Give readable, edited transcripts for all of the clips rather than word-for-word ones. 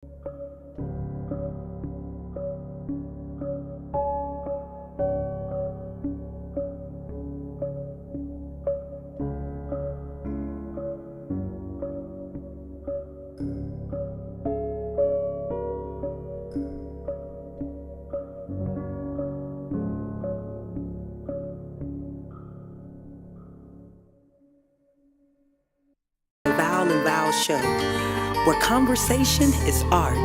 Val and Val show, where conversation is art.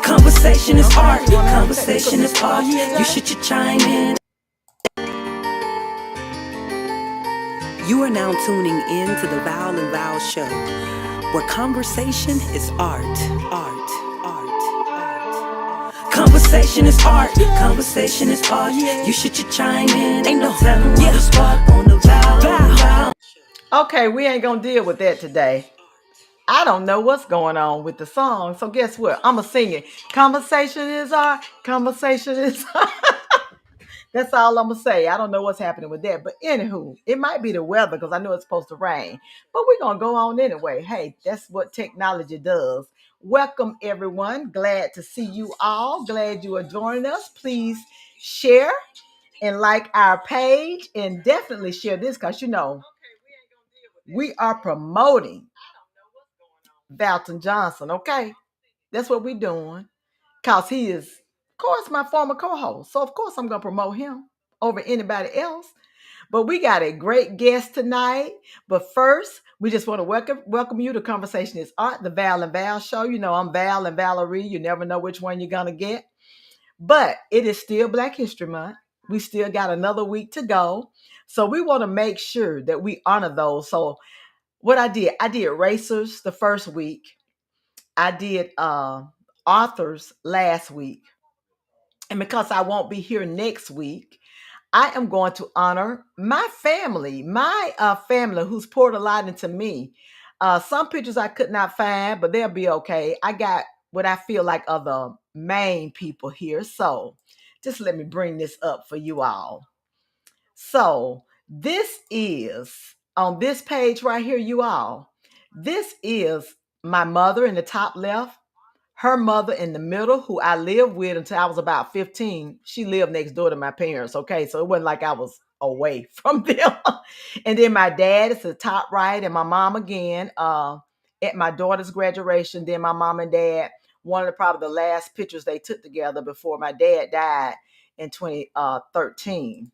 Conversation is art. Conversation is art. You should chime in. You are now tuning in to the Val and Val show, where conversation is art. Conversation is art. Conversation is art. You should chime in. Ain't no telling where to start on the Val. Okay, we ain't gonna deal with that today. I don't know what's going on with the song, so guess what? I'ma sing it. Conversation is art. Conversation is art. That's all I'm gonna say. I don't know what's happening with that, but anywho, it might be the weather because I know it's supposed to rain. But we're gonna go on anyway. Hey, that's what technology does. Welcome everyone. Glad to see you all. Glad you are joining us. Please share and like our page, and definitely share this because we are promoting Valton Johnson. Okay, that's what we're doing because he is, of course, my former co-host. So of course I'm gonna promote him over anybody else. But we got a great guest tonight. But first, we just want to welcome you to Conversation is Art, the Val and Val show. You know, I'm Val and Valerie. You never know which one you're gonna get. But it is still Black History Month. We still got another week to go. So we want to make sure that we honor those. So what I did racers the first week. I did authors last week. And because I won't be here next week, I am going to honor my family who's poured a lot into me. Some pictures I could not find, but they'll be okay. I got what I feel like are the main people here. So just let me bring this up for you all. So this is on this page right here, you all. This is my mother in the top left, her mother in the middle, who I lived with until I was about 15. She lived next door to my parents. Okay. So it wasn't like I was away from them. And then my dad is the top right, and my mom again, at my daughter's graduation. Then my mom and dad, one of probably the last pictures they took together before my dad died in 2013.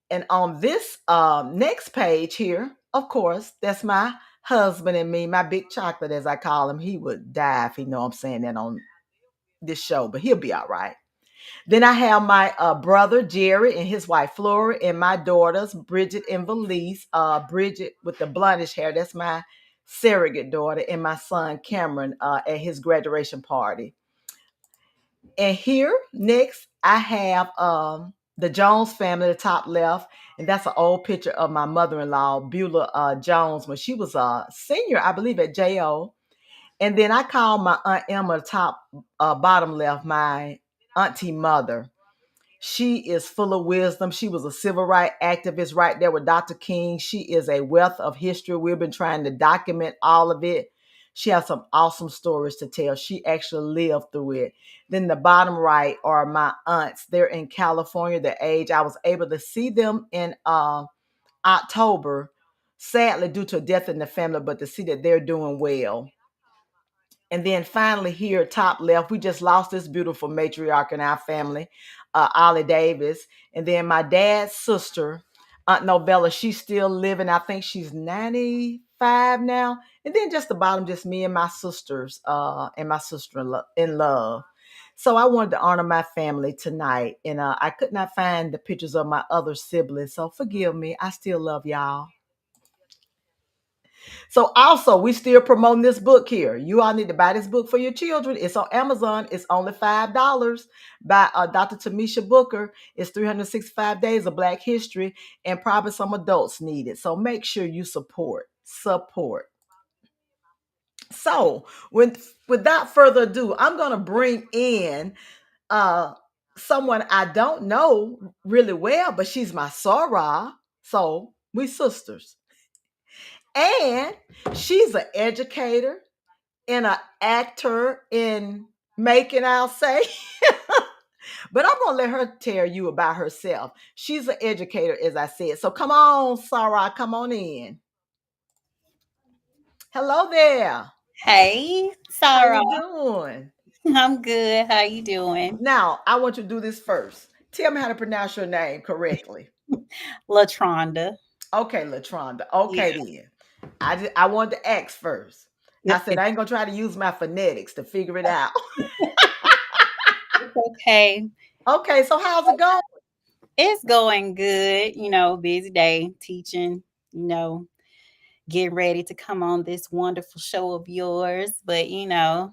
And on this next page here, of course, that's my husband and me, my big chocolate, as I call him. He would die if he know I'm saying that on this show, but he'll be all right. Then I have my brother Jerry and his wife Flora, and my daughters Bridget and Valise. Bridget with the blondish hair, that's my surrogate daughter, and my son Cameron at his graduation party. And here next, I have the Jones family, the top left, and that's an old picture of my mother-in-law, Beulah Jones, when she was a senior, I believe, at JO. And then I call my Aunt Emma, top bottom left, my auntie mother. She is full of wisdom. She was a civil rights activist right there with Dr. King. She is a wealth of history. We've been trying to document all of it. She has some awesome stories to tell. She actually lived through it. Then the bottom right are my aunts. They're in California. The age I was able to see them in October, sadly due to a death in the family, but to see that they're doing well. And then finally here, top left, we just lost this beautiful matriarch in our family, Ollie Davis. And then my dad's sister, Aunt Novella, she's still living. I think she's 95 now. And then just the bottom, just me and my sisters and my sister in love. So I wanted to honor my family tonight. And I could not find the pictures of my other siblings. So forgive me. I still love y'all. So also, we still promoting this book here. You all need to buy this book for your children. It's on Amazon. It's only $5 by Dr. Tamisha Booker. It's 365 Days of Black History, and probably some adults need it. So make sure you support. Support. So without further ado, I'm going to bring in uh, someone I don't know really well, but she's my Soror. So we sisters. And she's an educator. in an actor in making, I'll say. But I'm gonna let her tell you about herself. She's an educator, as I said. So come on, Sarah, come on in. Hello there. Hey, How Sarah. you doing? I'm good. How you doing? Now, I want you to do this first. Tell me how to pronounce your name correctly. LaTruanda. Okay, LaTronda. Okay, Yeah. then. I wanted to ask first. I said I ain't gonna try to use my phonetics to figure it out. It's okay. Okay, so how's it going? It's going good. Busy day teaching, you know, getting ready to come on this wonderful show of yours, but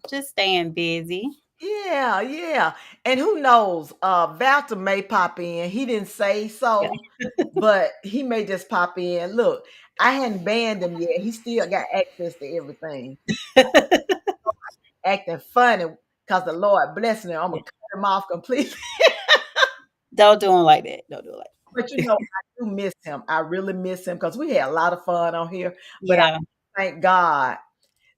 just staying busy. Yeah, yeah. And who knows? Walter may pop in. He didn't say Yeah. so, but he may just pop in. Look, I hadn't banned him yet. He still got access to everything. Acting funny because the Lord blessing him. I'm gonna cut him off completely. Don't do him like that. Don't do it like But I do miss him. I really miss him because we had a lot of fun on here. But I Yeah. thank God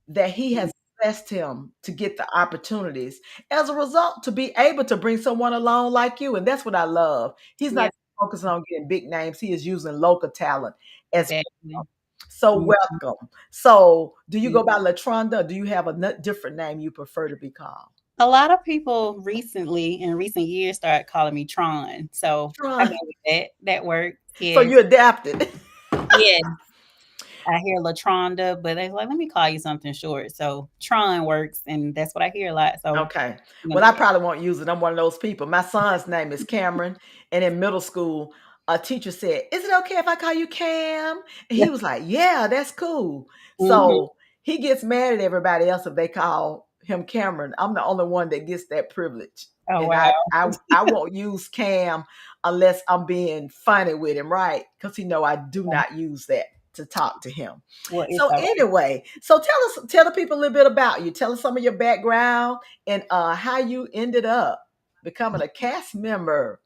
that He has blessed him to get the opportunities as a result to be able to bring someone along like you. And that's what I love. He's not Yes, focusing on getting big names, he is using local talent as well. definitely. So Mhm. welcome. So do you go by LaTronda or do you have a different name you prefer to be called? A lot of people recently, in recent years, started calling me Tron. So I go Tron. with that. That works. So Yes. you adapted. Yes. I hear LaTronda, but they like, let me call you something short. So Tron works, and that's what I hear a lot. So Okay. I'm gonna Well, go I with probably won't use it. I'm one of those people. My son's name is Cameron, and in middle school, a teacher said, "Is it okay if I call you Cam?" And he that. was like, "Yeah, that's cool." Hmm. So he gets mad at everybody else if they call him Cameron. I'm the only one that gets that privilege, Oh and wow. I won't use Cam unless I'm being funny with him, right? Because I do not use that to talk to him. Well, it's So all right. anyway, so tell the people a little bit about you. Tell us some of your background and how you ended up becoming a cast member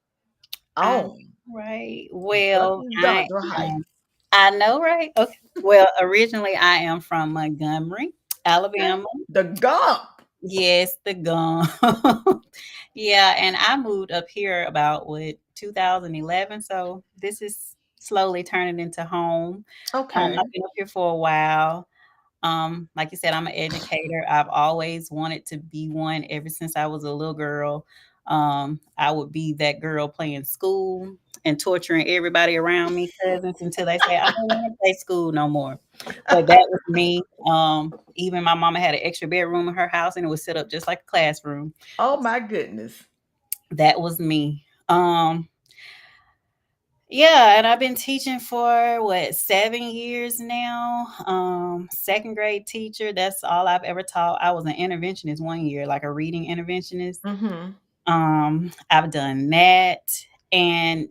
I on right. Well, Dundrill Heights. I know, right? Okay. Well, originally I am from Montgomery, Okay, Alabama. the Gump. Yes, the gum. Yeah, and I moved up here about what 2011. So this is slowly turning into home. Okay, I've been up here for a while. Like you said, I'm an educator. I've always wanted to be one ever since I was a little girl. I would be that girl playing school and torturing everybody around me, cousins, until they say, I don't want to play school no more. But that was me. Even my mama had an extra bedroom in her house and it was set up just like a classroom. oh my goodness. That was me. Yeah, and I've been teaching for what, 7 years now. Second grade teacher. That's all I've ever taught. I was an interventionist one year, like a reading interventionist. Mm-hmm. I've done that, and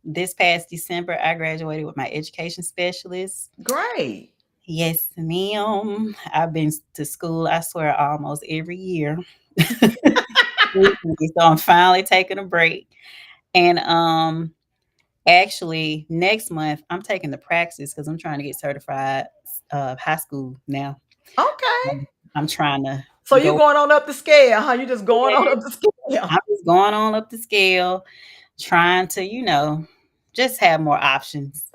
this past December, I graduated with my education specialist. Great. Yes, ma'am. I've been to school, I swear, almost every year. So I'm finally taking a break, and actually, next month I'm taking the praxis because I'm trying to get certified high school now. Okay. I'm trying to So you go. going on up the scale, huh? You just going on up the scale. I'm just going on up the scale, trying to, just have more options,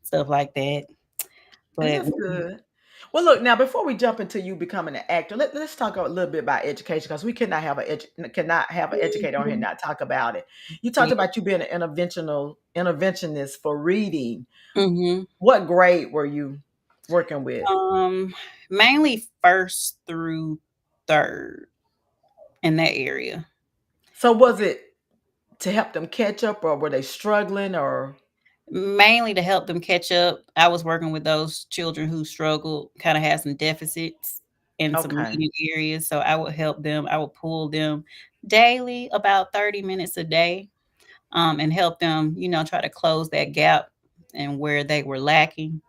stuff like that. And But that's good. Well, look now. Before we jump into you becoming an actor, let's talk a little bit about education because we cannot have an educator on here and not talk about it. You talked yeah. about you being an interventionist for reading. Hmm. What grade were you working with? Um, Mainly first through third in that area. So was it to help them catch up, or were they struggling, or Mainly to help them catch up. I was working with those children who struggled, kind of had some deficits in some okay? reading areas. So I would help them. I would pull them daily, about 30 minutes a day, and help them, try to close that gap and where they were lacking.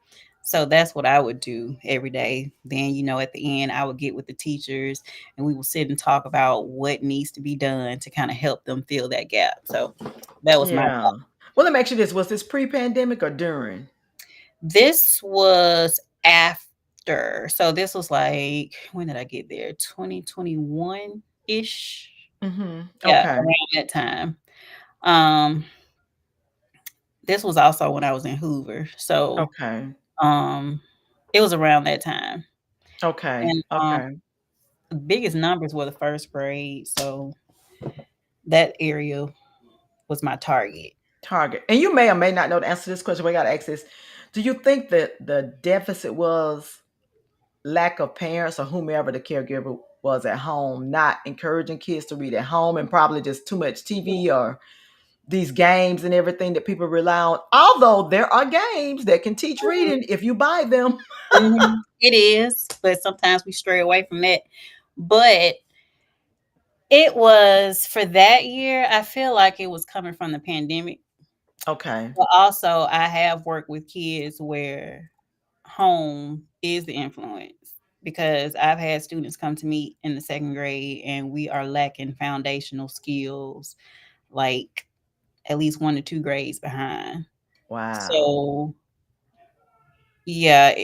So that's what I would do every day. Then, at the end, I would get with the teachers and we will sit and talk about what needs to be done to kind of help them fill that gap. So that was my Yeah. Well, let me ask you this: was this pre-pandemic or during? This was after. So this was like, when did I get there? 2021 ish. Yeah, Okay. around that time. Um, this was also when I was in Hoover. So Okay. um, it was around that time. Okay. And Okay. the biggest numbers were the first grade. So that area was my target. Target. And you may or may not know the answer to this question. We got to ask this. Do you think that the deficit was lack of parents or whomever the caregiver was at home, not encouraging kids to read at home and probably just too much TV or these games and everything that people rely on? Although there are games that can teach reading if you buy them. It is, but sometimes we stray away from that. But it was for that year, I feel like it was coming from the pandemic. Okay. But also, I have worked with kids where home is the influence because I've had students come to me in the second grade and we are lacking foundational skills, like at least 1 to 2 grades behind. Wow. So, yeah,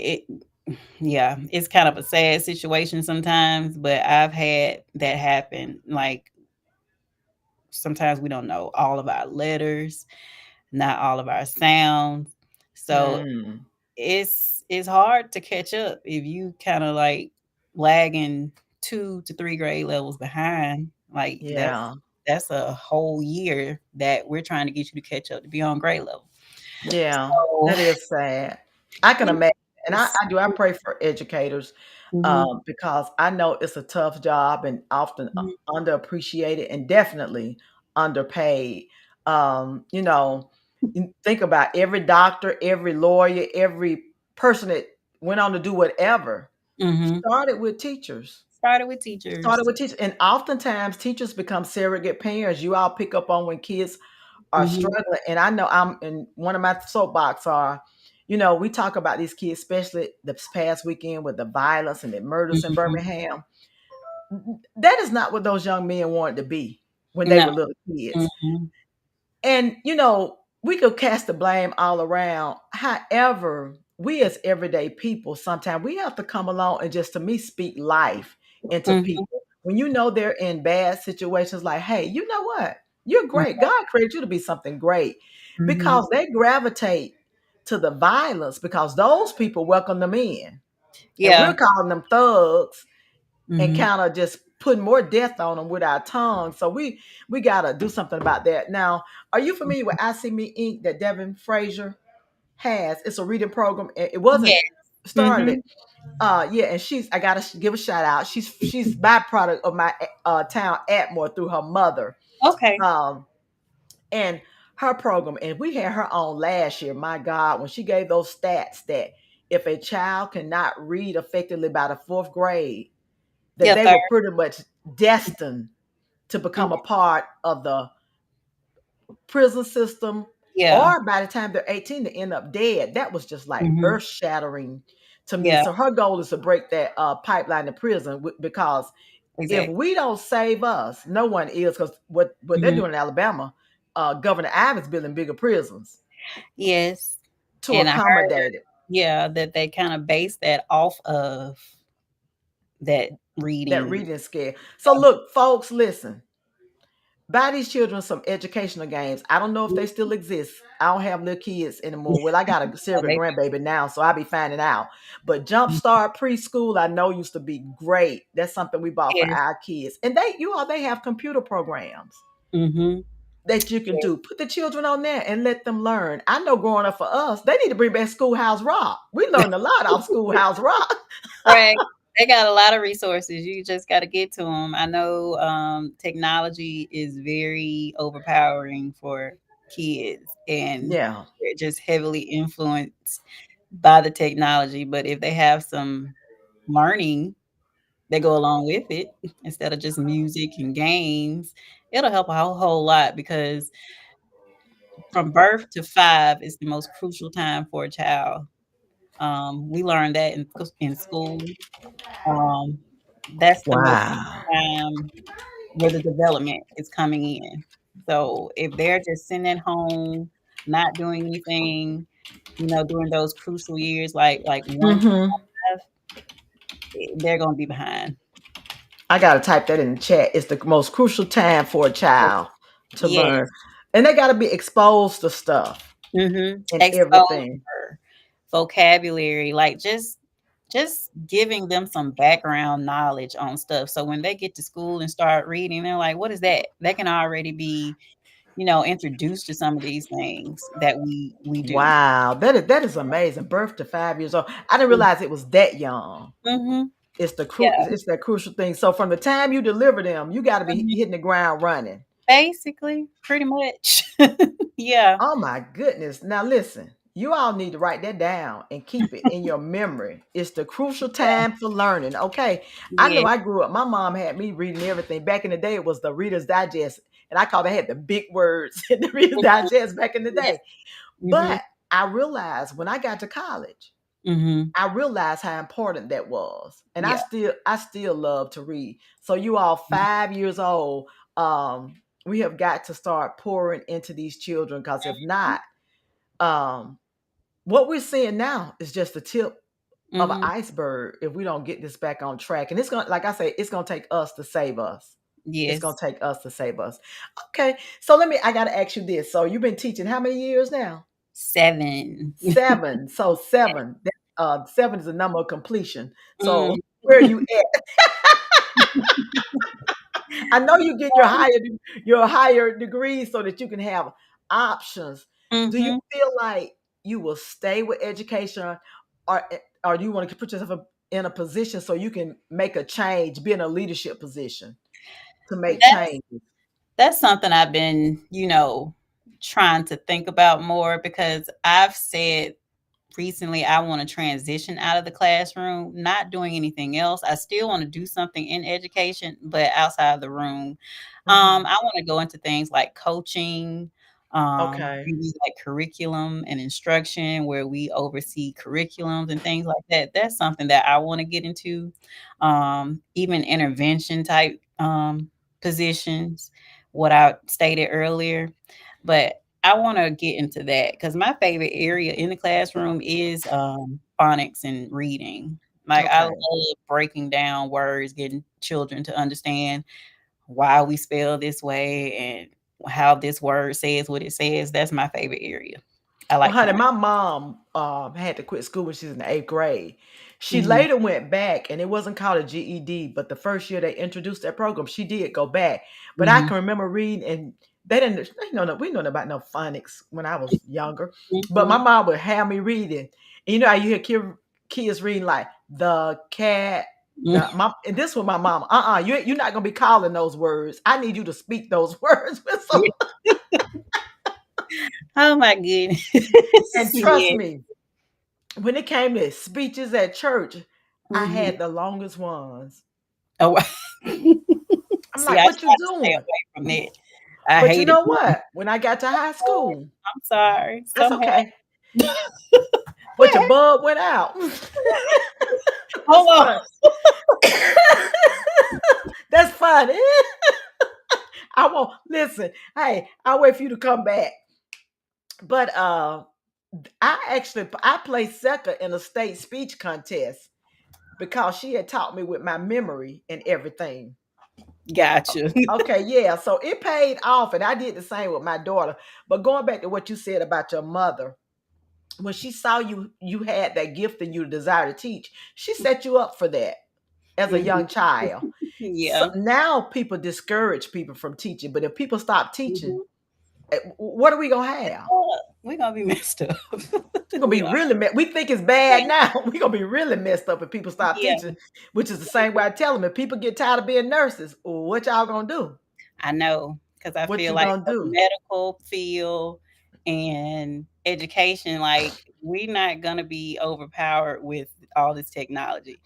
yeah, it's kind of a sad situation sometimes, but I've had that happen. Like sometimes we don't know all of our letters, not all of our sounds. So Hmm. it's hard to catch up if you kind of like lagging 2 to 3 grade levels behind. Like Yeah. that's a whole year that we're trying to get you to catch up to be on grade level. Yeah. So That is sad. I can imagine. And I, yes. I do. I pray for educators Mhm, because I know it's a tough job and often mhm, underappreciated and definitely underpaid. You know, you think about every doctor, every lawyer, every person that went on to do whatever mhm. started with teachers. Started with teachers. Started with teachers, and oftentimes teachers become surrogate parents. You all pick up on when kids are Mhm, struggling. And I know I'm in one of my soapbox are, we talk about these kids, especially this past weekend with the violence and the murders in mhm. Birmingham. That is not what those young men wanted to be when they No. were little kids. Mhm, And we could cast the blame all around. However, we as everyday people, sometimes we have to come along and just to me speak life into mhm, people. When you know they're in bad situations, like, hey, you know what? You're great. mhm, God created you to be something great. mhm. Because they gravitate to the violence because those people welcome them in. And we're Yeah. calling them thugs and Mhm. kind of just putting more death on them with our tongue. So we gotta do something about that. Now, are you familiar with I See Me Inc. that Devin Frazier has? It's a reading program. It wasn't Yes. started it. Mhm. Yeah, and I gotta give a shout out. She's byproduct of my town Atmore through her mother. Okay. Um, and her program, and we had her on last year. My God, when she gave those stats that if a child cannot read effectively by the fourth grade, that Yeah, they third. were pretty much destined to become a Mhm. part of the prison system, Yeah. or by the time they're 18 to end up dead. That was just like Mhm. earth shattering to me. Yeah, So her goal is to break that pipeline to prison because if exactly. we don't save us, no one is. Because what they're Mhm. doing in Alabama, Governor Ivan's building bigger prisons Yes. to And I heard, accommodate it. yeah, that they kinda base that off of that That reading. reading scare. So look, folks, listen. Buy these children some educational games. I don't know if they still exist. I don't have little kids anymore. Well, I got a Oh, surrogate they grandbaby now, so I'll be finding out. But Jumpstart Preschool, I know used to be great. That's something we bought for yes. our kids. And they have computer programs Mhm. that you can Yeah. do. Put the children on there and let them learn. I know growing up for us, they need to bring back Schoolhouse Rock. We learned a lot off Schoolhouse Rock. Right. They got a lot of resources. You just gotta get to them. I know, technology is very overpowering for kids, and Yeah. they're just heavily influenced by the technology, but if they have some learning that go along with it instead of just music and games, it'll help a whole lot because from birth to 5 is the most crucial time for a child. We learned that in school. Um, that's the most Wow. time where the development is coming in. So if they're just sitting at home, not doing anything, during those crucial years, like 1 to Mm-hmm. 5, they're going to be behind. I gotta type that in the chat. It's the most crucial time for a child to learn, Yes. and they gotta be exposed to stuff and everything. Exposure, vocabulary, like just giving them some background knowledge on stuff. So when they get to school and start reading, they're like, what is that? They can already be, introduced to some of these things that we do. Wow, that is amazing. Birth to 5 years old. I didn't realize it was that young. Mm-hmm. It's it's that crucial thing. So from the time you deliver them, you got to be Mhm. hitting the ground running. Basically, pretty much. Yeah. Oh my goodness. Now listen, you all need to write that down and keep it in your memory. It's the crucial Yeah. time for learning. Okay. I know Yeah. I grew up. My mom had me reading everything. Back in the day, it was the Reader's Digest. And I called it had the big words in the Reader's Mhm. Digest back in the Yes. day. Mhm. But I realized when I got to college, Mhm. I realized how important that was. And I Yeah. still I still love to read. So you all 5 years old, we have got to start pouring into these children because if not, um, what we're seeing now is just the tip of an Mhm. iceberg if we don't get this back on track. And it's gonna, like I say, it's gonna take us to save us. It's gonna Yes. take us to save us. Okay, so I gotta ask you this. So you've been teaching how many years now? 7. 7. So seven. Seven is a number of completion. So Mm. where are you at? I know you get your higher degrees so that you can have options. Do you Mhm. feel like you will stay with education, or or do you want to put yourself in a position so you can make a change, be in a leadership position to make That's changes? that's something I've been, trying to think about more because I've said recently I want to transition out of the classroom, not doing anything else. I still want to do something in education, but outside of the room. Hmm. I want to go into things like coaching, Okay. maybe like curriculum and instruction, where we oversee curriculums and things like that. That's something that I want to get into. Even intervention type positions, what I stated earlier. But I want to get into that because my favorite area in the classroom is phonics and reading. Like I Okay. love breaking down words, getting children to understand why we spell this way and how this word says what it says. That's my favorite area. I Well, like honey, phonics. my mom had to quit school when she was in the eighth grade. She Mhm, later went back, and it wasn't called a GED, but the first year they introduced that program, she did go back. But I mhm, can remember reading, and they didn't, we know about no phonics when I was younger. But my mhm, mom would have me reading. And you know how you hear kids reading like the cat, mhm. and this was my mom. You're not gonna be calling those words. I need you to speak those words. So, Yeah. Oh my goodness. and trust Yeah. me, when it came to speeches at church, I Mhm. had the longest ones. Oh, wow. I'm See, like, I what you try to stay doing? away from that. I But you hate it. know what? When I got to high school, I'm sorry. that's Somehow. okay. But your What? bug went out. Hold That's on. fun. That's fun. I won't listen. Hey, I'll wait for you to come back. But I placed second in a state speech contest because she had taught me with my memory and everything. Gotcha. Okay, yeah. So it paid off, and I did the same with my daughter. But going back to what you said about your mother, when she saw you had that gift and you desire to teach, she set you up for that as a Mhm. young child. So Yeah. now people discourage people from teaching, but if people stop teaching, Mhm. what are we gonna have? We're gonna be messed up. We're gonna be We are. really we think it's bad now. We're gonna be really messed up if people stop Yeah. teaching, which is the same way I tell them. If people get tired of being nurses, what y'all gonna do? I know, because I What feel you like gonna the do? medical field and education, like we're not gonna be overpowered with all this technology.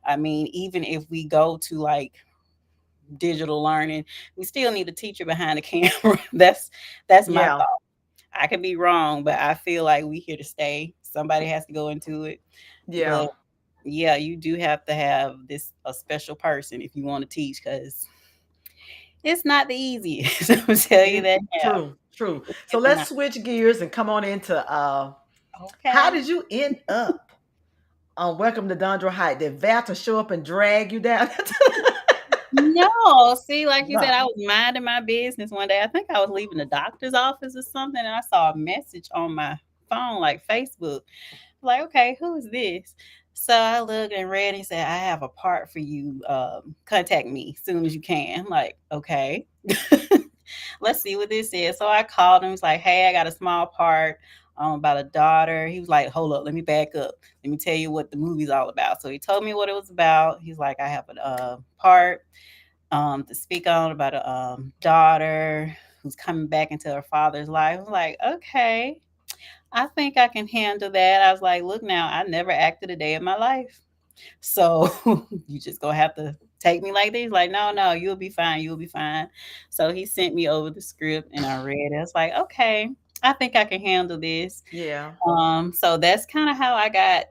I mean, even if we go to like digital learning, we still need a teacher behind the camera. That's my Yeah, thought. I could be wrong, but I feel like we here to stay. Somebody has to go into it. But yeah. yeah, you do have to have this a special person if you want to teach because it's not the easiest. I'm tell you that now. True, true. So It's let's not. switch gears and come on into how Okay. did you end up Welcome to Dundrill Height. Did Valter show up and drag you down? No, see, like you said, No. I was minding my business one day. I think I was leaving the doctor's office or something, and I saw a message on my phone, like Facebook. Like, okay, who is this? So I looked and read. He said, "I have a part for you. Contact me as soon as you can." I'm like, okay, let's see what this is. So I called him. He's like, "Hey, I got a small part about a daughter." He was like, "Hold up, let me back up. Let me tell you what the movie's all about." So he told me what it was about. He's like, "I have a part to speak on about a daughter who's coming back into her father's life." I was like, okay, I think I can handle that. I was like, look, now, I never acted a day in my life. So you just gonna have to take me like this. Like, no, no, you'll be fine. You'll be fine. So he sent me over the script and I read it. I was like, okay, I think I can handle this. Yeah. So that's kind of how I got,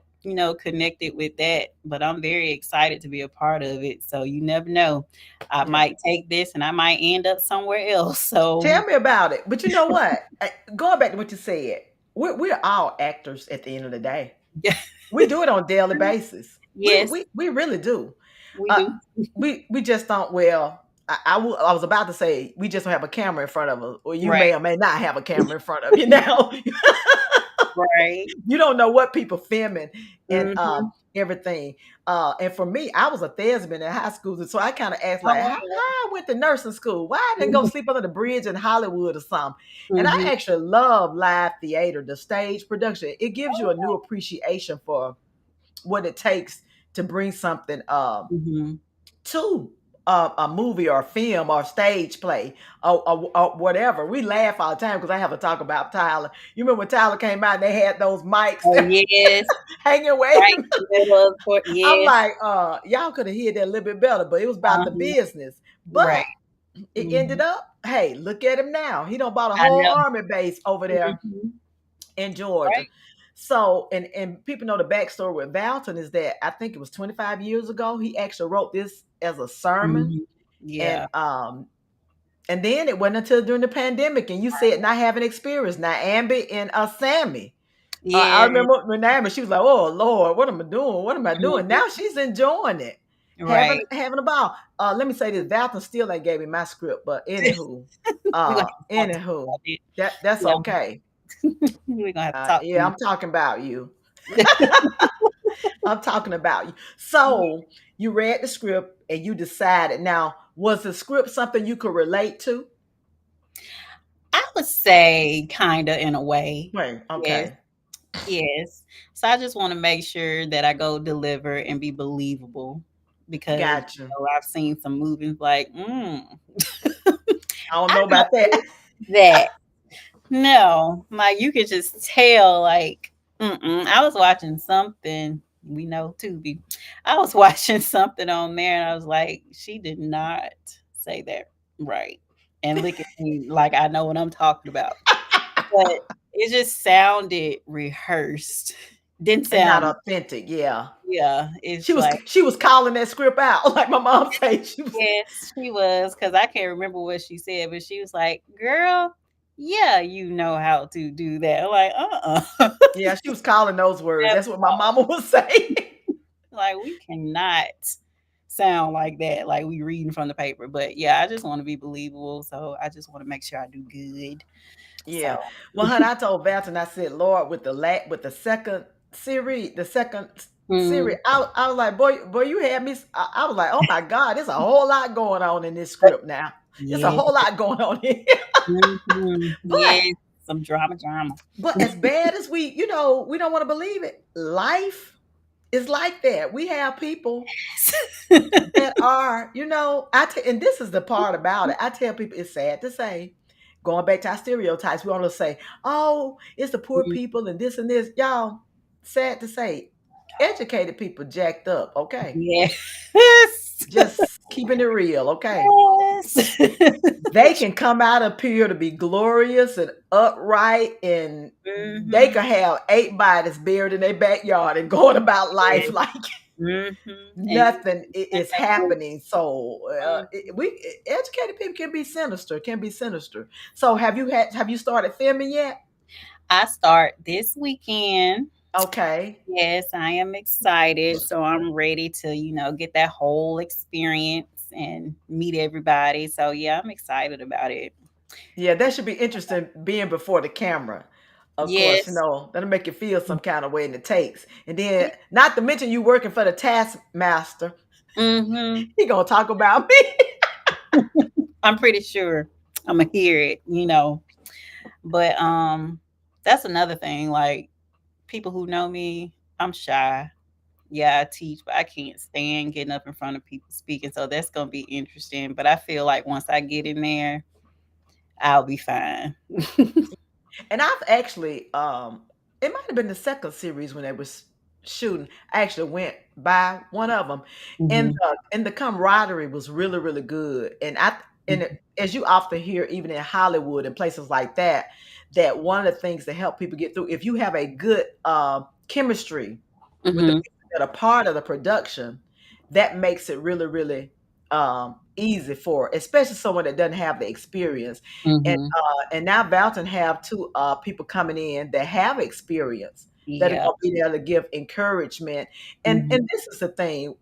connected with that. But I'm very excited to be a part of it. So you never know. I Yeah. might take this and I might end up somewhere else. So Tell me about it. But you know what? Going back to what you said, we're all actors at the end of the day. yeah, We do it on a daily basis. We yes, we, we really do. we Uh, do. we just don't. Well, I was about to say we just don't have a camera in front of us, or you Right, may or may not have a camera in front of you. Now right. you don't know what people filming and Hmm. everything. And for me, I was a thespian in high school, so I kind of asked like, how Oh, I went to nursing school? Why I didn't go hmm, sleep under the bridge in Hollywood or something? And I hmm. actually love live theater, the stage production. It gives you a new appreciation for what it takes to bring something Hmm. to a movie or a film or stage play or whatever. We laugh all the time because I have to talk about Tyler. You remember when Tyler came out and they had those mics Oh, yes. hanging away? Right. Middle of court. I'm Yes. like, y'all could have heard that a little bit better, but it was about the Uh-huh. business. Right. But it ended Hmm. up, hey, look at him now. He don't bought a I whole know. army base over there Hmm. in Georgia. Right. So, and people know the backstory with Valton is that I think it was 25 years ago. He actually wrote this as a sermon, Hmm. Yeah. and um, and then it wasn't until during the pandemic, and you said not having experience. Now, Amber and Sammy. I Yeah. remember when Amber, she was like, "Oh Lord, what am I doing? What am I doing?" Mhm. Now she's enjoying it, Right. having a ball. Let me say this: Valton still ain't gave me my script, but We're gonna have to talk anywho, about it. that's Yeah. okay. We're gonna have to talk Yeah, some I'm talking about you. more. I'm talking about you. So you read the script and you decided. Now, was the script something you could relate to? I would say kinda in a way. Right. Yes. Okay. Yes. So I just want to make sure that I go deliver and be believable because Gotcha. I've seen some movies like, I don't I know don't about that. do that. No, like you could just tell, like, I was watching something. We know Tubi. I was watching something on there, and I was like, she did not say that right, and look at me like I know what I'm talking about. But it just sounded rehearsed. Didn't And not sound authentic. Yeah. yeah, She it's was like, she was calling that script out, like my mom said. She was. yes, she was, because I can't remember what she said, but she was like, "Girl, yeah, you know how to do that." I'm like, Yeah, she was calling those words. Never That's what my mama would say. like, we cannot sound like that, like we reading from the paper. But yeah, I just wanna be believable, so I just wanna make sure I do good. So Yeah. Well, honey, I told Valton, I said, Lord, with the second series, mm, I was like, boy, you had me. I was like, oh my God, there's a whole lot going on in this script now. There's a yeah, whole lot going on here. mhm, but yes, some drama. as bad as we don't want to believe it. Life is like that. We have people that are, and this is the part about it. I tell people it's sad to say, going back to our stereotypes, we want to say, oh, it's the poor Mhm, people and this and this. Y'all, sad to say, educated people jacked up, okay? yes. Just keeping it real, okay? Yes. They can come out up here to be glorious and upright, and they Mhm. can have eight bodies buried in their backyard and going about life Yes. like Mhm. And you nothing think is they do. happening. So Mhm. educated people can be sinister, can be sinister. So have you started filming yet? I start this weekend. Okay. Yes, I am excited. So I'm ready to, get that whole experience and meet everybody. So yeah, I'm excited about it. Yeah, that should be interesting being before the camera. Of course, Yes. that'll make you feel some kind of way in the takes. And then, not to mention you working for the taskmaster. Mm-hmm. He gonna talk about me. I'm pretty sure I'm gonna hear it. But that's another thing. Like people who know me, I'm shy. Yeah, I teach, but I can't stand getting up in front of people speaking. So that's gonna be interesting. But I feel like once I get in there, I'll be fine. And I've actually, it might have been the second series when they was shooting. I actually went by one of them, and Hmm. the camaraderie was really really good. As you often hear, even in Hollywood and places like that, that one of the things that help people get through, if you have a good chemistry with the Hmm. people that are part of the production, that makes it really really easy for especially someone that doesn't have the experience. And Hmm. and now Valton have two people coming in that have experience that are Yeah. going to be there to give encouragement. And Hmm. this is the thing.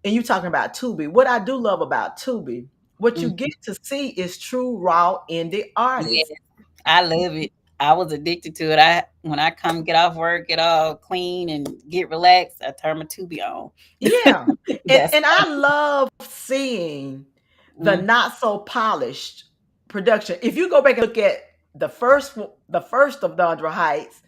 And you talking about Tubi. What I do love about Tubi, what you get Hmm. to see is true raw indie Yeah, artists. I love it. I was addicted to it. I When I come get off work, get all clean and get relaxed, I turn my Tubi on. Yeah. And That's and I love seeing the mm, not so polished production. If you go back and look at the first of Dundrill Heights,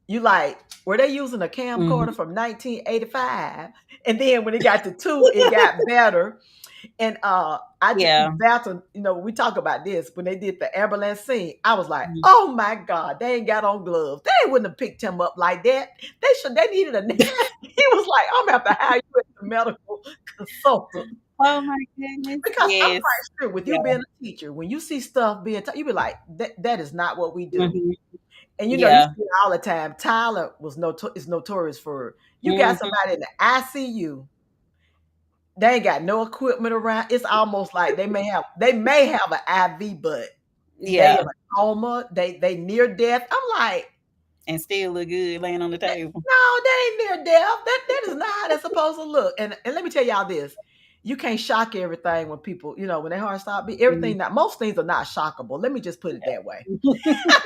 you like, were they using a mhm. camcorder from 1985? And then when it got to two, it got better. And I just Yeah. Valton, we talk about this when they did the ambulance scene. I was like, Mhm. oh my God, they ain't got on gloves. They wouldn't have picked him up like that. They needed a he was like, I'm gonna have to hire you as a medical consultant. Oh my goodness. Because I'm Yes. quite sure with you Yeah. being a teacher, when you see stuff being you be like, that is not what we do. Mhm. And you Yeah. see it all the time. Tyler is notorious for you got Mhm. somebody in the ICU. They ain't got no equipment around. It's almost like they may have an IV, but they in Yeah. a coma. They near death. I'm like, And still look good laying on the table. no, they ain't near death. That is not how that's supposed to look. And let me tell y'all this. You can't shock everything when people, when they heart stop beating. Mhm. Everything not most things are not shockable. Let me just put it that way. Yeah.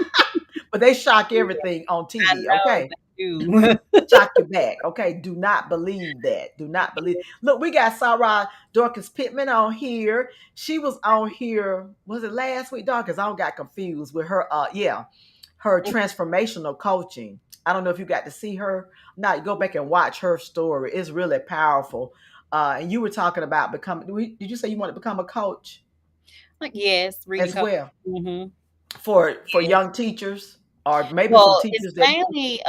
But they shock Yeah. everything on I TV, know okay? they do. Shock you back. Okay. Do not believe that. Do not believe. Look, we got Sarah Dorcas Pittman on here. She was on here. Was it last week, Dorcas? I don't got confused with her. Yeah, her transformational coaching. I don't know if you got to see her. Now you go back and watch her story. It's really powerful. And you were talking about becoming. Did you say you want to become a coach Like, yes, reading as coach. well Hmm. for Yes. young teachers or maybe some Well, it's teachers that mainly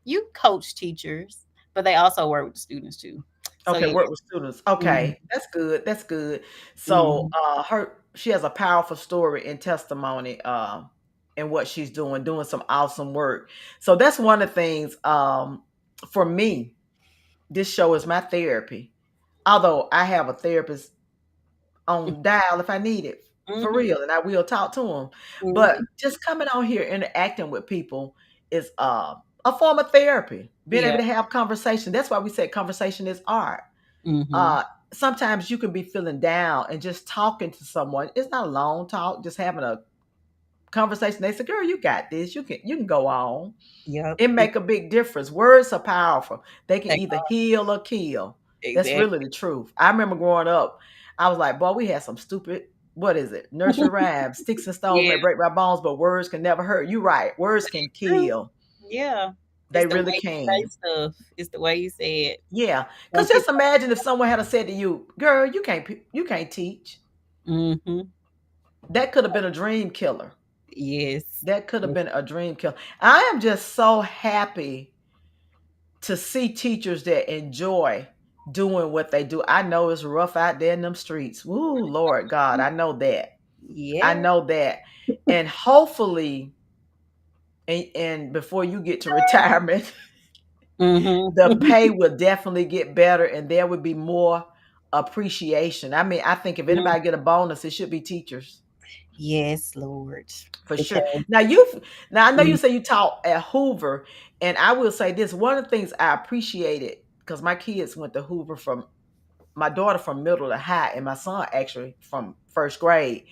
you coach teachers, but they also work with the students too. So okay, yeah. work with students. Mhm. Okay, that's good. That's good. So, Mhm. she has a powerful story and testimony, in what she's doing some awesome work. So that's one of the things. For me, this show is my therapy. Although I have a therapist on dial if I need it for Mhm. real, and I will talk to him. But Mhm. just coming on here interacting with people is a form of therapy. Being Yeah. able to have conversation. That's why we say conversation is art. Mhm. uh Sometimes you can be feeling down and just talking to someone, it's not a long talk, just having a conversation. They say, girl, you got this, you can go on. Yep. It make a big difference. Words are powerful. They can They either are. heal or kill. That's really Exactly. the truth. I remember growing up, I was like, boy, we had some stupid, what is it, nursery rhymes, sticks and stones Yeah, may break my bones, but words can never hurt. You right, words can true. kill. Yeah. They It's the really way you say can. stuff. It's the way you say it. Yeah, Some because just people. imagine if someone had said to you, girl, you can't teach. Mhm. That could have been a dream killer. Yes. That could have Yes. been a dream killer. I am just so happy to see teachers that enjoy doing what they do. I know it's rough out there in them streets. Woo, Lord God, I know that. I Yeah. know that. And hopefully, and before you get to retirement, Mhm. the pay will definitely get better and there would be more appreciation. I mean, I think if Mhm. anybody get a bonus, it should be teachers. Yes, Lord. For sure. Because Now I know you mm, say you taught at Hoover, and I will say this: one of the things I appreciated because my kids went to Hoover from my daughter from middle to high, and my son actually from first grade,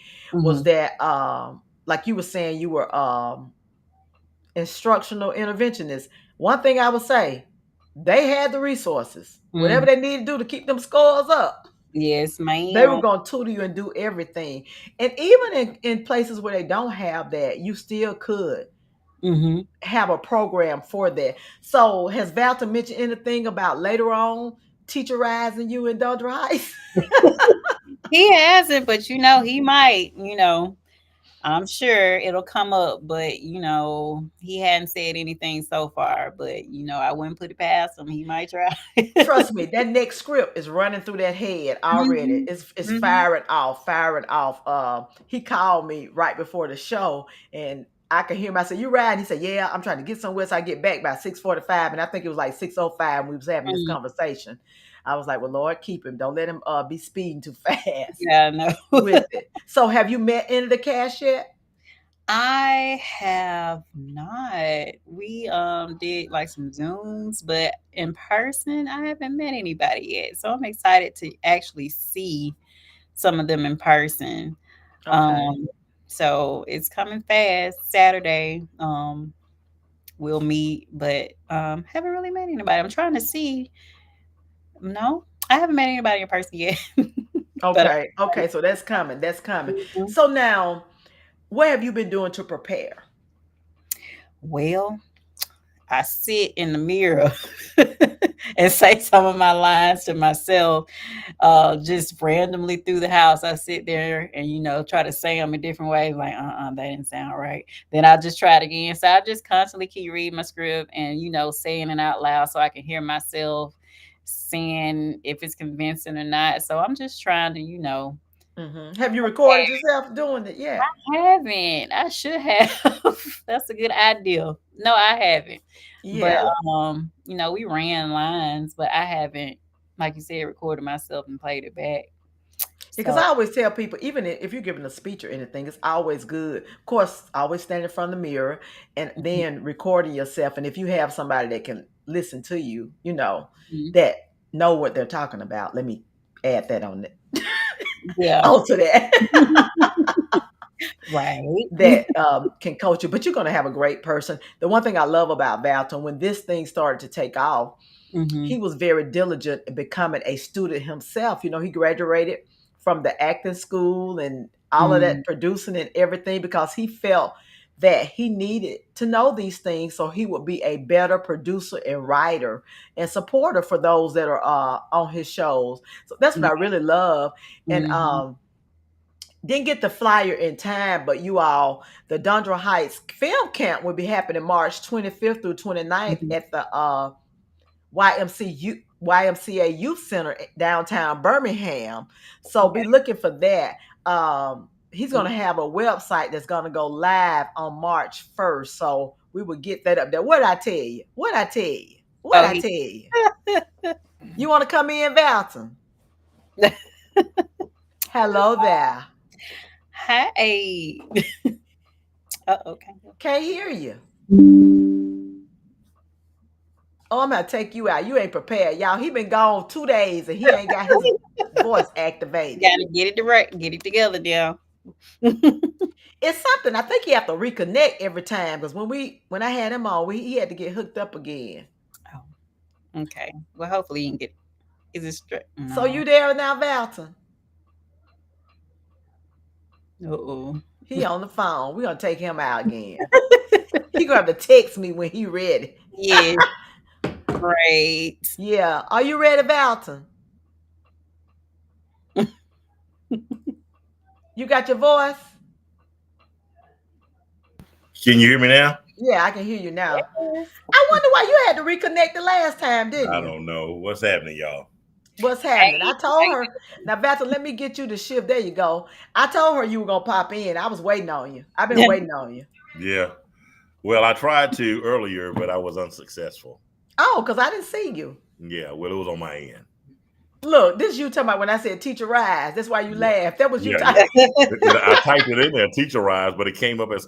was mhm, that like you were saying, you were instructional interventionist. One thing I would say, they had the resources, whatever mm, they needed to do to keep them scores up. yes, They were ma'am. going to tutor you and do everything. And even in places where they don't have that, you still could Mhm. have a program for that. So has Valter mentioned anything about later on teacherizing you in Dundrill Heights? He hasn't, but he might. I'm sure it'll come up, but he hadn't said anything so far. But I wouldn't put it past him. He might try. Trust me, that next script is running through that head already. Mhm. It's Mhm. firing off, firing off. He called me right before the show, and I could hear him. I said, "You riding?" He said, "Yeah, I'm trying to get somewhere so I get back by 6:45." And I think it was like 6:05 when we was having this Mm. conversation. I was like, "Well, Lord, keep him. Don't let him be speeding too fast Yeah, I know. with it." So, have you met any of the cast yet? I have not. We did like some Zooms, but in person, I haven't met anybody yet. So I'm excited to actually see some of them in person. Okay. Um, so it's coming fast. Saturday, we'll meet, but haven't really met anybody. I'm trying to see. No, I haven't met anybody in person yet. But Okay. Okay. So that's coming. That's coming. Mhm. So now, what have you been doing to prepare? Well, I sit in the mirror and say some of my lines to myself, just randomly through the house. I sit there and try to say them in different ways, like that didn't sound right. Then I just try it again. So I just constantly keep reading my script and saying it out loud so I can hear myself saying if it's convincing or not. So I'm just trying to Have you recorded yourself doing it yet? haven't. I should have. That's a good idea. No, I haven't. But Yeah. we ran lines, but I haven't, like you said, recorded myself and played it back. Because So I always tell people, even if you're giving a speech or anything, it's always good. Of course, always stand in front of the mirror and mhm, then recording yourself. And if you have somebody that can listen to you, mhm. that know what they're talking about, let me add that on it. Yeah. Onto that. Right. That can coach you, but you're going to have a great person. The one thing I love about Valton, when this thing started to take off, Hmm. he was very diligent in becoming a student himself. He graduated from the acting school and all of Mm, that producing and everything because he felt that he needed to know these things so he would be a better producer and writer and supporter for those that are on his shows. So that's what I right. really love. And Hmm. didn't get the flyer in time, but the Dundrill Heights Film Camp will be happening March 25th through 29th Hmm. at the YMCA Youth Center downtown Birmingham. So be Okay. looking for that. He's going to have a website that's going to go live on March 1st. So we will get that up there. What I tell you? What I tell you? What Oh, I he. tell you? You want to come in, Valton? Hello there. Hey. Okay. Can't hear you. Oh, I'm gonna take you out. You ain't prepared, y'all. He been gone 2 days and he ain't got his voice activated. Gotta get it right. Get it together now. It's something. I think he have to reconnect every time because when I had him on, he had to get hooked up again. Oh, okay. Well, hopefully you can get. Is it straight? So No. you there now, Valton? Uh-oh. He on the phone. We gonna take him out again. He gonna have to text me when he ready. Yes. Great. Yeah. Are you ready, Valton? You got your voice? Can you hear me now? Yeah, I can hear you now. Yes. I wonder why you had to reconnect the last time, didn't I you? don't know what's happening, y'all. What's happening? Hey, I how told you her. Now, Valton, let me get you the shift. There you go. I told her you were gonna pop in. I was waiting on you. I've been doing? waiting on you. Yeah. Well, I tried to earlier, but I was unsuccessful. Oh, because I didn't see you. Yeah. Well, it was on my end. Look, this you talking about when I said teacher rise. That's why you laughed. That was you Yeah, talking. I typed it in there, teacherized, but it came up as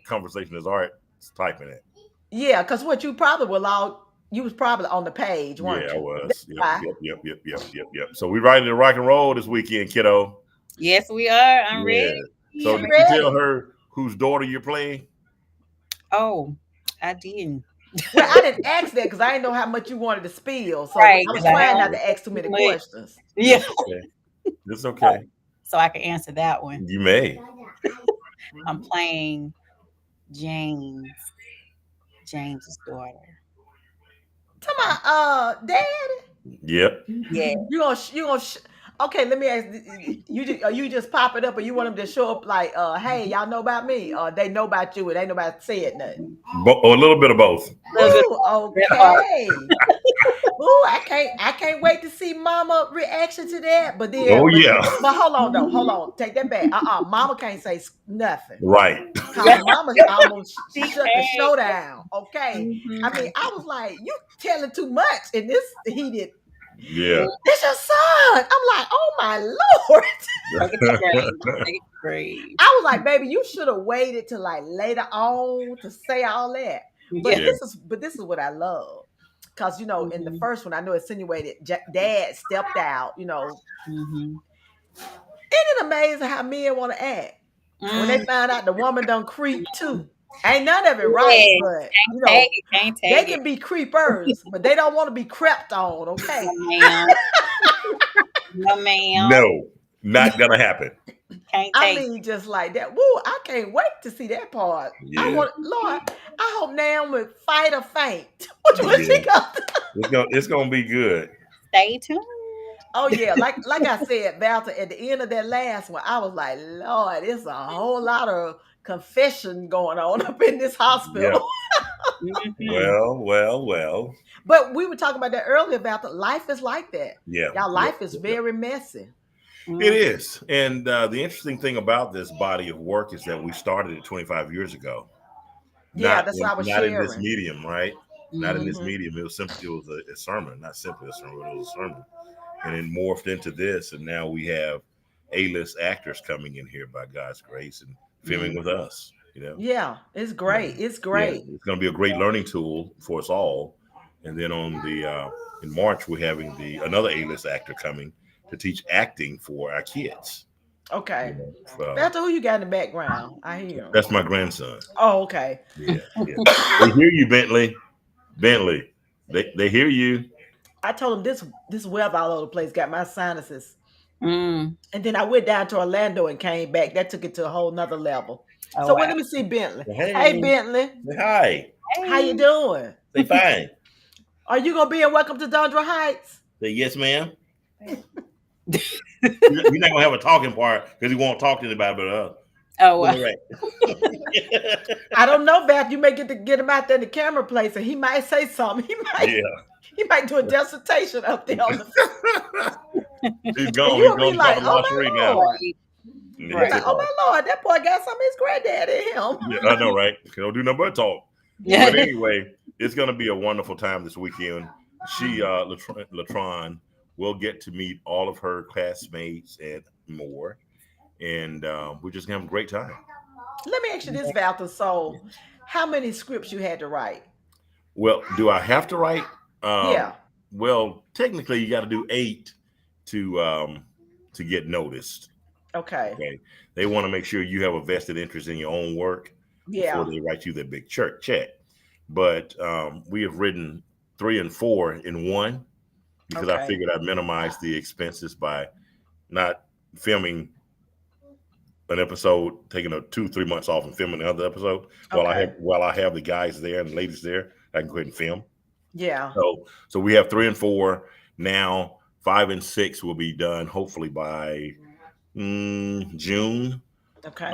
conversation is art. It's typing it. Yeah, because what you probably will all you was probably on the page, Yeah, weren't I you? That's was. Yep, why. yep. So we riding the rock and roll this weekend, kiddo. Yes, we are. I'm Yeah. ready. So She did you tell ready. her whose daughter you're playing? Oh, I didn't. Well, I didn't ask that because I didn't know how much you wanted to spill. So Right, I was because I trying don't not Okay. to ask too too many much. questions. Yeah. That's okay. That's okay. So I can answer that one. You may. I'm playing James, James's daughter. Come on, Dad. Yep. Yeah. Okay, let me ask you just pop it up or you want them to show up like hey, y'all know about me or they know about you and ain't nobody said nothing. A little bit of both. A little bit Ooh, of that part. okay. Ooh, I can't wait to see Mama reaction to that. But Oh then, yeah. but hold on though, hold on, take that back. Mama can't say nothing. Right. Cause Mama almost She shut the came. show down. Okay, I mean, Mhm. I was like, you telling too much in this heated. Yeah. This your son. I'm like, oh my lord. Take it to grave. Take it to grave. I was like, baby, you should have waited till like later on to say all that. But Yeah. Yeah. this is what I love. Cause in the Mhm. first one, I know it insinuated Dad stepped out. Mhm. Isn't it amazing how men want to act when they Mm. find out the woman done creep too? Ain't none of it right, Yeah. but Take it. Can't they take it. can be creepers, but they don't want to be crept on. No, Okay. ma'am. No, ma'am. No, not gonna happen. Can't I take mean, just like that. Woo, I can't wait to see that part. I Yeah. want, Lord, I hope Nam would fight or faint. What she Yeah. got? It's gonna be good. Stay tuned. Oh yeah, like I said, Valta, at the end of that last one, I was like, Lord, it's a whole lot of confession going on up in this Yeah. hospital. Mhm. Well. But we were talking about that earlier about the life is like that. Yeah. Y'all Yeah. life is Yeah. very messy. It Mhm. is. And the interesting thing about this body of work is that we started it 25 years ago. Yeah, Not that's what I was not in this sharing. medium, right? Not in this Hmm. medium. It was a sermon, not simply a sermon, but it was a sermon. And it morphed into this, and now we have A-list actors coming in here by God's grace and filming Mhm. with us. Yeah, it's Yeah, great. It's yeah. great. It's going to be a great learning tool for us all. And then on the in March, we're having another A-list actor coming to teach acting for our kids. You Okay. know, Valta, who you got in the background? I hear him. that's my grandson. Oh, okay. Yeah, yeah. They hear you, Bentley. Bentley. They hear you. I told him this weather all over the place got my sinuses. Mm. And then I went down to Orlando and came back. That took it to a whole nother level. Oh So well, wow. let me see Bentley. Hey Hey, Bentley, say hi. how you Hey. doing? Say fine. Are you gonna be in Welcome to Dundrill Heights? Say yes, ma'am. You're not gonna have a talking part because he won't talk to anybody but us. Oh All wow. right. I don't know, Beth. You may get to get him out there in the camera place, and he might say something. Yeah. He might do a dissertation up there on the, He's and gone. He's you'll be gone to like, talking "Oh about three my now. lord!" Right. And then he You'll be Right. like, took "Oh off. my lord, that boy got some of his granddad in him." Yeah, I know, right? He don't do nothing but talk. But anyway, it's gonna be a wonderful time this weekend. She, LaTruanda, will get to meet all of her classmates and more, and we're just gonna have a great time. Let me ask you this, Valter. So, how many scripts you had to write? Well, do I have to write? Um, Yeah. well, technically, you got to do 8 to get noticed. Okay. Okay, they want to make sure you have a vested interest in your own work before Yeah. they write you that big check. But we have written 3 and 4 in one because I Okay. figured I'd minimize the expenses by not filming an episode, taking a 2-3 months off and filming another episode Okay. while I have the guys there and the ladies there. I can go ahead and film. Yeah. So we have 3 and 4 now. 5 and 6 will be done hopefully by June. Okay.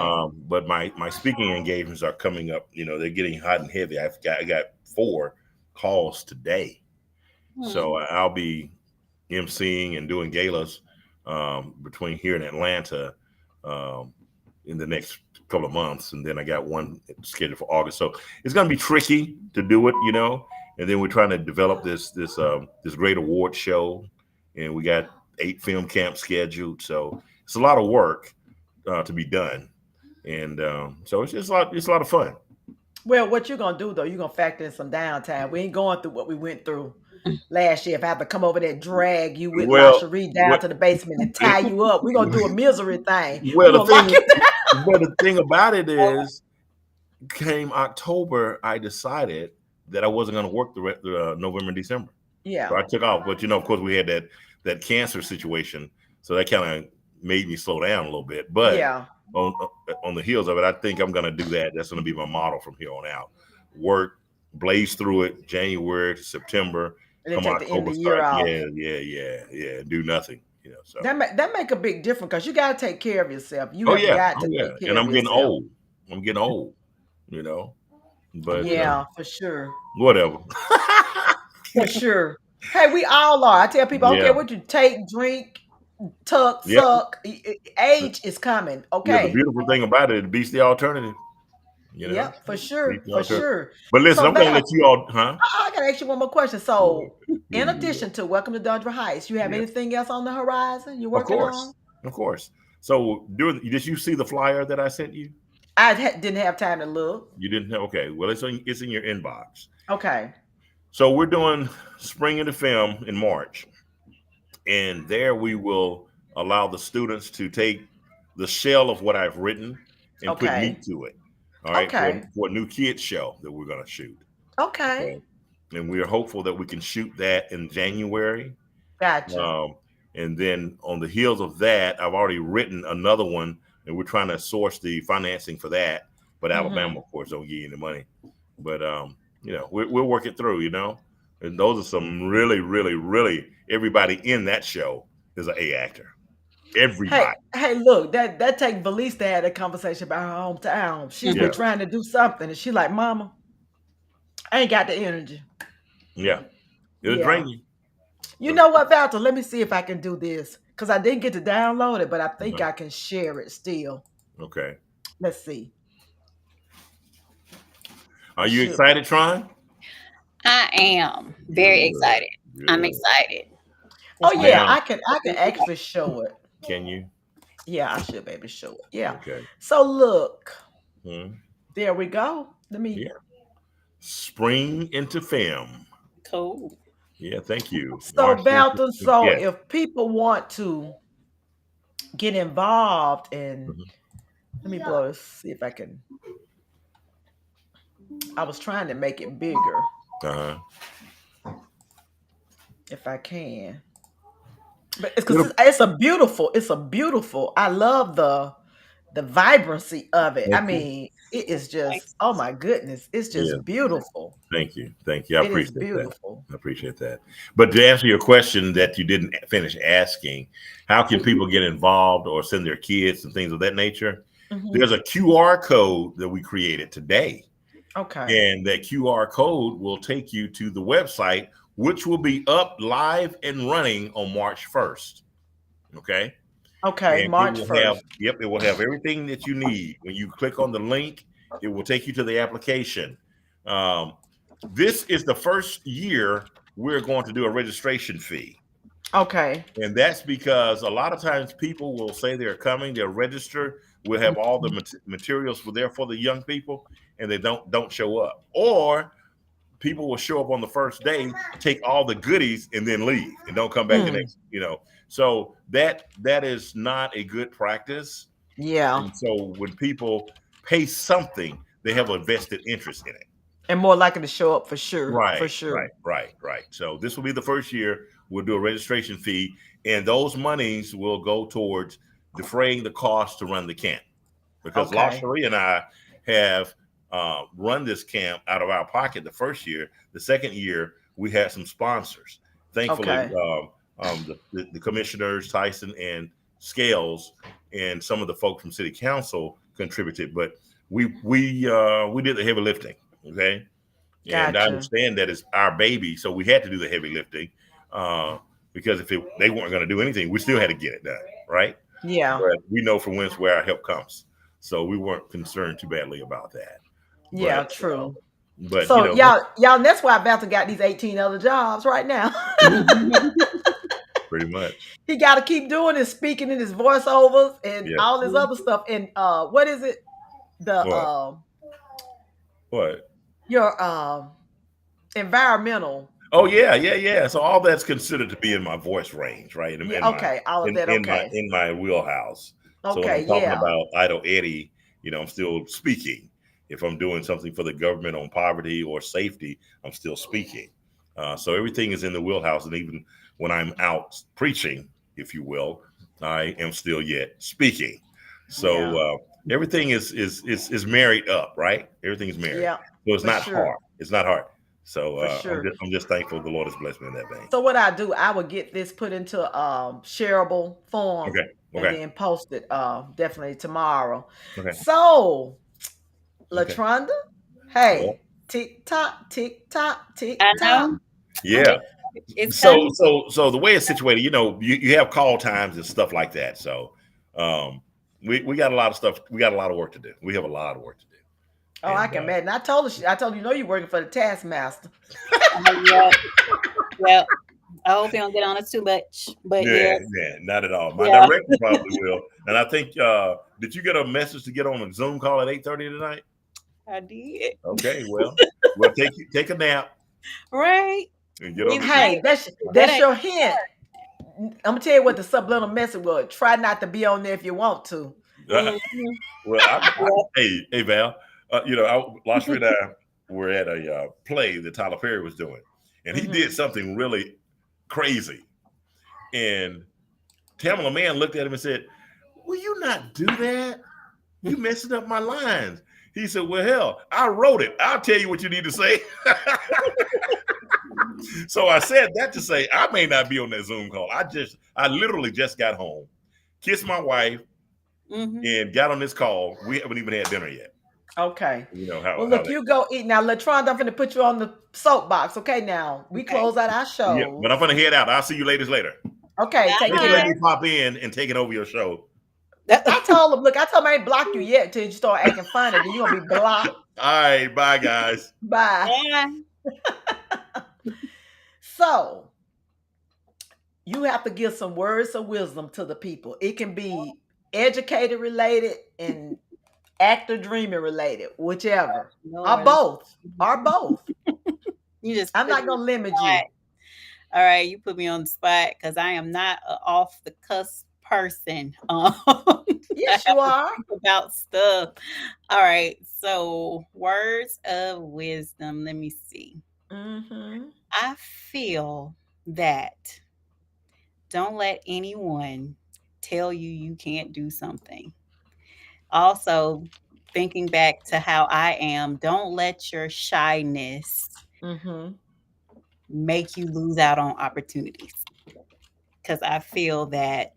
But my speaking engagements are coming up. They're getting hot and heavy. I got 4 calls today, so Hmm. I'll be emceeing and doing galas between here and Atlanta um, in the next couple of months, and then I got one scheduled for August. So it's going to be tricky to do it, and then we're trying to develop this great award show and we got 8 film camps scheduled. So it's a lot of work to be done, and so it's just a lot. It's a lot of fun. Well, what you're gonna do though, you're gonna factor in some downtime. We ain't going through what we went through last year. If I have to come over there and drag you with Well, lingerie down what, to the basement and tie you up, we're gonna do a misery thing. well, We're gonna lock you down. the thing about it is, came October, I decided that I wasn't going to work the November and December. So Yeah, I took off. But of course, we had that cancer situation, so that kind of made me slow down a little bit. But yeah. on the heels of it, I think I'm going to do that. That's going to be my model from here on out. Work, blaze through it, January to September. And then Come take the end October, of the year start. off. Yeah. Do nothing. So. That make a big difference because you gotta take care of yourself. You Oh have yeah, got oh to yeah. take care And of I'm getting yourself. old. I'm getting old. You know. But Yeah, for sure. whatever. For sure. Hey, we all are. I tell people, I don't care Yeah. what you take, drink, tuck, Yeah. suck. Age is coming. Yeah. The Okay. beautiful thing about it beats the alternative. Yep, for sure. Beats the For alternative. sure. But listen, So I'm gonna Val, let you all, huh? I gotta ask you one more question. So in Yeah. addition to Welcome to Dundrill Heights, you have Yeah. anything else on the horizon you're Of working on? course. Of course. So did you see the flyer that I sent you? Didn't have time to look. You didn't have, okay. Well, it's in your inbox. Okay. So we're doing Spring into Film in March. And there we will allow the students to take the shell of what I've written and put Okay. meat to it. All right, Okay. for a new kids show that we're going to shoot. Okay. Okay, and we are hopeful that we can shoot that in January. Gotcha. Um, and then on the heels of that, I've already written another one, and we're trying to source the financing for that. But Mm-hmm. Alabama, of course, don't give you any money. But we'll work it through. And those are some really, really, really. Everybody in that show is an A actor. Hey, Everybody. hey, look, that take Valise to have a conversation about her hometown. She's been Yeah, trying to do something, and she like, Mama, I ain't got the energy. yeah. It'll Yeah. drain you. You know what, Valter? Let me see if I can do this. Because I didn't get to download it, but I think Uh-huh. I can share it still. Okay. Let's see. I Are you should be. excited, Tron? I am very Good. excited. I'm Good. excited. Oh It's my yeah, Now, I can actually show it. can you? Yeah, I should be able to show it. Yeah. Okay. So look, Hmm. there we go. Let me. Yeah. Spring into film. cool. Yeah. Thank you, So Washington. Valter, so Yes. if people want to get involved in, Mhm. let me blow this, see if I can. I was trying to make it bigger Uh-huh. if I can. But it's because It'll- it's a beautiful. I love the vibrancy of it. I Thank you. mean, it is just, Thanks. oh my goodness, it's Yeah. just beautiful. Thank you. Thank you. I It is appreciate that. beautiful. I appreciate that. But to answer your question that you didn't finish asking, how can people get involved or send their kids and things of that nature? Mhm. There's a QR code that we created today. Okay. And that QR code will take you to the website, which will be up live and running on March 1st. Okay. Okay. And it March will have, 1st. yep, it will have everything that you need. When you click on the link, it will take you to the application. Um, this is the first year we're going to do a registration fee. Okay. And that's because a lot of times people will say they're coming, they'll register, we'll have all the materials for there for the young people, and they don't show up. Or people will show up on the first day, take all the goodies, and then leave and don't come back the Mm, next. So that is not a good practice. yeah. And so when people pay something, they have a vested interest in it. And more likely to show up for sure. For Right, sure. right. So this will be the first year. We'll do a registration fee, and those monies will go towards defraying the cost to run the camp. Because Okay. LaSharia and I have run this camp out of our pocket the first year. The second year, we had some sponsors. Thankfully, Okay. the commissioners, Tyson and Scales, and some of the folks from City Council contributed, but we did the heavy lifting. Okay. And I Gotcha. understand that it's our baby, so we had to do the heavy lifting because if they weren't going to do anything, we still had to get it done, right? Yeah. But we know from where our help comes, so we weren't concerned too badly about that. Yeah, But true. but So y'all, and that's why Valter got these 18 other jobs right now. Pretty much. He got to keep doing his speaking in his voiceovers and Yes. all this other stuff. And what is it? The What? What? your environmental. Oh yeah, yeah, yeah. So all that's considered to be in my voice range, right? Yeah, okay, all of that. Okay, In my wheelhouse. So when okay, I'm talking yeah, about Idle Eddie, I'm still speaking. If I'm doing something for the government on poverty or safety, I'm still speaking. So everything is in the wheelhouse, and even when I'm out preaching, if you will, I am still yet speaking. So yeah, everything is married up, right? Everything is married, yeah, so it's for not sure, hard. It's not hard. So for sure. I'm just thankful the Lord has blessed me in that vein. So what I do, I would get this put into shareable form Okay. and Okay. then post it definitely tomorrow. Okay. So Okay. LaTruanda, Well, hey, tick tock, tick tock, tick I tock. know. yeah. It's So coming. the way it's situated, you have call times and stuff like that. So we got a lot of stuff. We got a lot of work to do. We have a lot of work to do. Oh, I And can imagine. I told you, you're working for the taskmaster. Yeah, yeah. I hope you don't get on us too much. But yeah, yeah, yeah, not at all. My yeah, director probably will. And I think did you get a message to get on a Zoom call at 8:30 tonight? I did. Okay, well, take a nap Right. and get on the Zoom. Hey, That that's ain't your hint. I'm gonna tell you what the subliminal message was. Try not to be on there if you want to. mhm. Well, Yeah. hey, Val, Lashri and I were at a play that Tyler Perry was doing, and he did something really crazy. And Tamala Man looked at him and said, "Will you not do that? You messing up my lines." He said, "Well, hell, I wrote it. I'll tell you what you need to say." So I said that to say I may not be on that Zoom call. I literally just got home, kissed my wife, Mhm. and got on this call. We haven't even had dinner yet. Okay. You know Well, how look, that. you go eat now. LaTron, I'm gonna put you on the soapbox. Okay, now we Okay. close out our Yeah, shows. but I'm gonna head out. I'll see you ladies later. Okay, take Thanks for letting care. me pop in and taking over your show. I told him, look, I told him I ain't blocked you yet till you start acting funny. Then you're gonna be blocked. All right, bye guys. Bye. Yeah. So you have to give some words of wisdom to the people. It can be educated related and actor dreaming related, whichever. Or Lord. both. Or both. You just I'm put not me on gonna the limit spot. you. All right, you put me on the spot because I am not a off the cusp person. I Yes, have you to are. think about stuff. All right, so words of wisdom. Let me see. Mm-hmm. I feel that don't let anyone tell you you can't do something. Also, thinking back to how I am, don't let your shyness Mm-hmm. make you lose out on opportunities. Because I feel that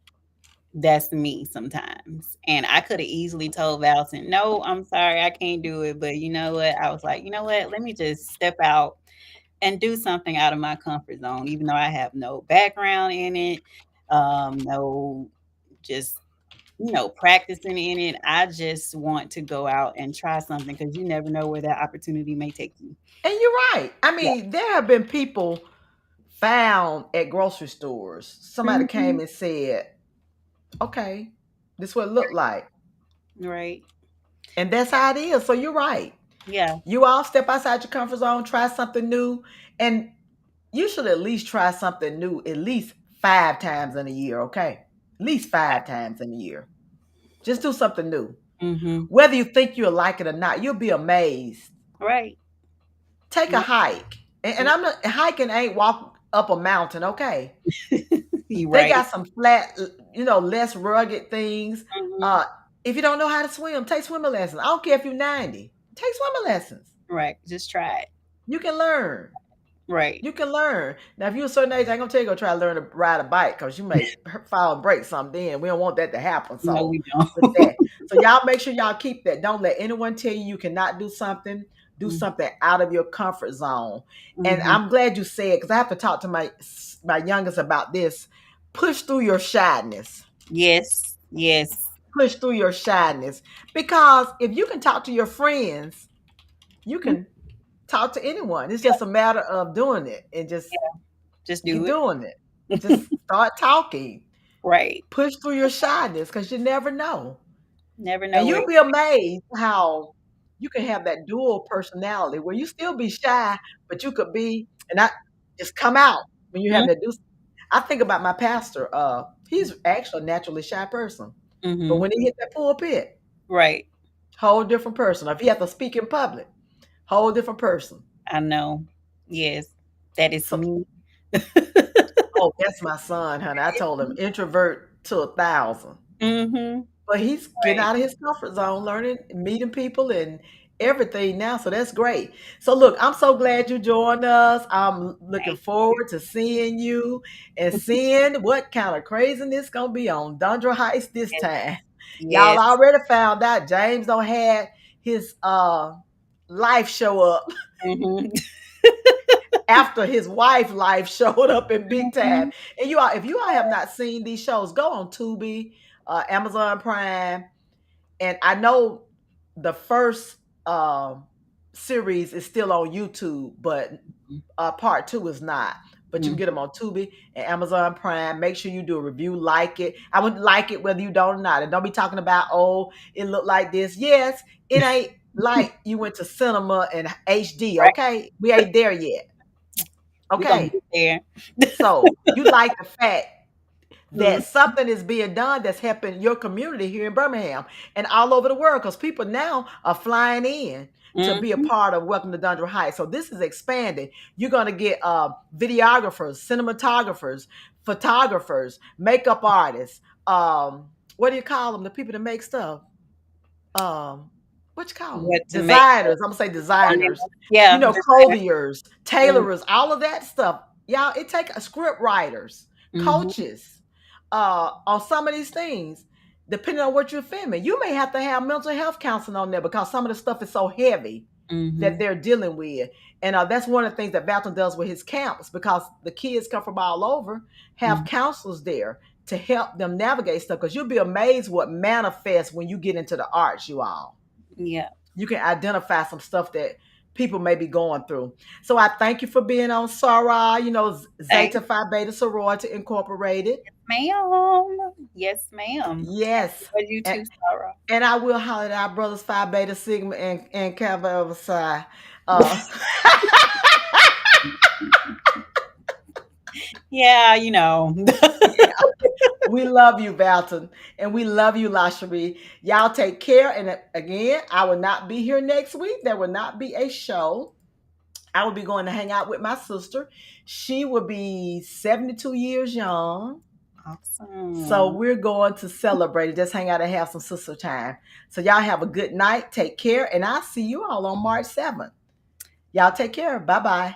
that's me sometimes. And I could have easily told Valton, no, I'm sorry, I can't do it. But you know what? I was like, you know what? Let me just step out and do something out of my comfort zone, even though I have no background in it, no just practicing in it. I just want to go out and try something because you never know where that opportunity may take you. And you're right. I Yeah. mean, there have been people found at grocery stores. Somebody Mhm. came and said, okay, this is what it looked like. Right. And that's how it is. So you're right. Yeah. You all step outside your comfort zone, try something new. And you should at least try something new at least 5 times in a year, okay? At least 5 times in a year. Just do something new. Mhm. Whether you think you'll like it or not, you'll be amazed. Right. Take a Yeah. hike. And I'm not hiking ain't walk up a mountain, okay? You They right. got some flat, less rugged things. Mhm. If you don't know how to swim, take swimming lessons. I don't care if you're 90. Take swimming lessons. Right. Just try it. You can learn. Right. You can learn. Now, if you're a certain age, I ain't gonna tell you go try to learn to ride a bike because you may fall and break something. Then we don't want that to happen. No, So we don't. with that, so y'all make sure y'all keep that. Don't let anyone tell you you cannot do something. Do Mhm. something out of your comfort zone. And Mhm. I'm glad you said because I have to talk to my youngest about this. Push through your shyness. Yes. Yes. Push through your shyness because if you can talk to your friends, you Mhm. can talk to anyone. It's just a matter of doing it and just Just keep do it. doing it. Just start talking. Right. Push through your shyness because you never know. Never And know where. you'll be amazed how you can have that dual personality where you still be shy, but you could be, and I just come out when you're having to do. I think about my pastor. He's actually a naturally shy person, but Mm-hmm. when he hit that pulpit, Right. whole different person. If he has to speak in public, whole different person. I know. Yes, that is So, me. oh, that's my son, honey. I told him introvert to 1,000. Mm-hmm. But he's getting Right. out of his comfort zone, learning, meeting people, and everything now. So that's great. So look, I'm so glad you joined us. I'm looking Thank forward to seeing you and seeing what kind of craziness gonna be on Dundrill Heights this you. time. Y'all Yes. already found out James don't had his life show up Mm-hmm. after his wife life showed up in big time. Mm-hmm. And you all, if you all have not seen these shows, go on Tubi, Amazon Prime. And I know the first series is still on YouTube, but part two is not. But you can get them on Tubi and Amazon Prime. Make sure you do a review, like it. I would like it whether you don't or not. And don't be talking about, oh, it looked like this. Yes, it ain't like you went to cinema and HD, Right. okay? We ain't there yet. We're gonna Okay. get there. So you like the fact Mm-hmm. that something is being done that's helping your community here in Birmingham and all over the world because people now are flying in to be a Mm-hmm. part of Welcome to Dundrill Heights. So this is expanding. You're going to get videographers, cinematographers, photographers, makeup artists. What do you call them? The people that make stuff. Um, what you call them? What to make Designers. I'm gonna say on it. designers. You Yeah. know, Designer. clothiers, tailorers, all of that stuff. Y'all, it take script writers, Mm-hmm. coaches, on some of these things. Depending on what you're filming, you may have to have mental health counseling on there because some of the stuff is so heavy that Mm-hmm. they're dealing with. And that's one of the things that Valton does with his camps because the kids come from all over, have Mm-hmm. counselors there to help them navigate stuff. Because you'll be amazed what manifests when you get into the arts, you all. Yeah. You can identify some stuff that people may be going through. So I thank you for being on Sarah, Thank Zeta Phi Beta Sorority Incorporated. ma'am. Yes, ma'am. Yes. Love you And, too, Sarah. and I will holler at our brothers Phi Beta Sigma and Kappa Alpha Psi. Uh, Yeah, you know. we love you, Valton, and we love you, LaCherie. Y'all take care. And again, I will not be here next week. There will not be a show. I will be going to hang out with my sister. She will be 72 years young. So Awesome. we're going to celebrate it, just hang out and have some sister time. So y'all have a good night. Take care. And I'll see you all on March 7th. Y'all take care. Bye bye.